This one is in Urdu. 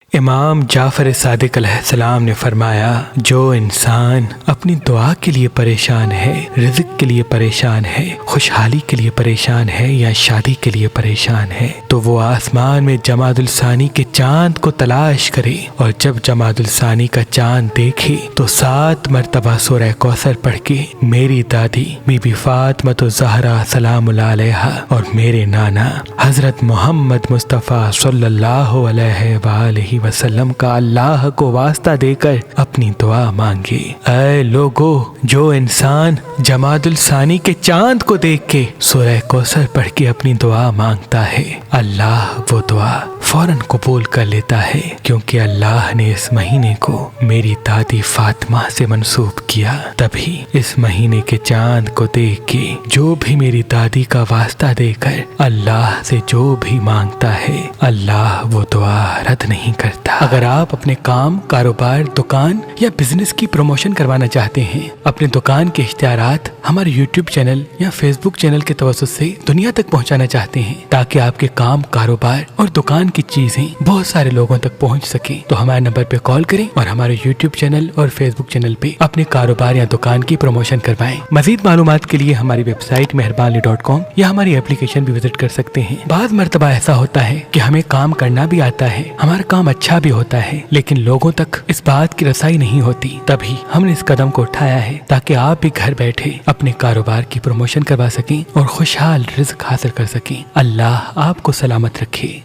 امام جعفر صادق علیہ السلام نے فرمایا، جو انسان اپنی دعا کے لیے پریشان ہے، رزق کے لیے پریشان ہے، خوشحالی کے لیے پریشان ہے یا شادی کے لیے پریشان ہے، تو وہ آسمان میں جمادی الثانی کے چاند کو تلاش کرے، اور جب جمادی الثانی کا چاند دیکھے تو 7 مرتبہ سورہ کوثر پڑھ کے میری دادی بی بی فاطمہ الزہرا سلام اللہ علیہا اور میرے نانا حضرت محمد مصطفیٰ صلی اللہ علیہ وآلہ وسلم کا اللہ کو واسطہ دے کر اپنی دعا مانگے۔ اے لوگو، جو انسان جمادی الثانی کے چاند کو دیکھ کے سورہ کوثر پڑھ کے اپنی دعا مانگتا ہے، اللہ وہ دعا فوراً قبول کر لیتا ہے، کیونکہ اللہ نے اس مہینے کو میری دادی فاطمہ سے منسوب کیا۔ تبھی اس مہینے کے چاند کو دیکھ کے جو بھی میری دادی کا واسطہ دے کر اللہ سے جو بھی مانگتا ہے، اللہ وہ دعا رد نہیں کرتا۔ اگر آپ اپنے کام، کاروبار، دکان یا بزنس کی پروموشن کروانا چاہتے ہیں، اپنے دکان کے اشتہارات ہمارے یوٹیوب چینل یا فیس بک چینل کے توسط سے دنیا تک پہنچانا چاہتے ہیں تاکہ آپ کے کام، کاروبار اور دکان کی چیزیں بہت سارے لوگوں تک پہنچ سکیں، تو ہمارے نمبر پہ کال کریں اور ہمارے یوٹیوب چینل اور فیس بک چینل پہ اپنے کاروبار یا دکان کی پروموشن کروائیں۔ مزید معلومات کے لیے ہماری ویب سائٹ مہربانلی.com یا ہماری اپلیکیشن بھی وزٹ کر سکتے ہیں۔ بعض مرتبہ ایسا ہوتا ہے کہ ہمیں کام کرنا بھی آتا ہے، ہمارا کام اچھا بھی ہوتا ہے، لیکن لوگوں تک اس بات کی رسائی نہیں ہوتی۔ تبھی ہم نے اس قدم کو اٹھایا ہے تاکہ آپ بھی گھر بیٹھے اپنے کاروبار کی پروموشن کروا سکیں اور خوشحال رزق حاصل کر سکیں۔ اللہ آپ کو سلامت رکھے۔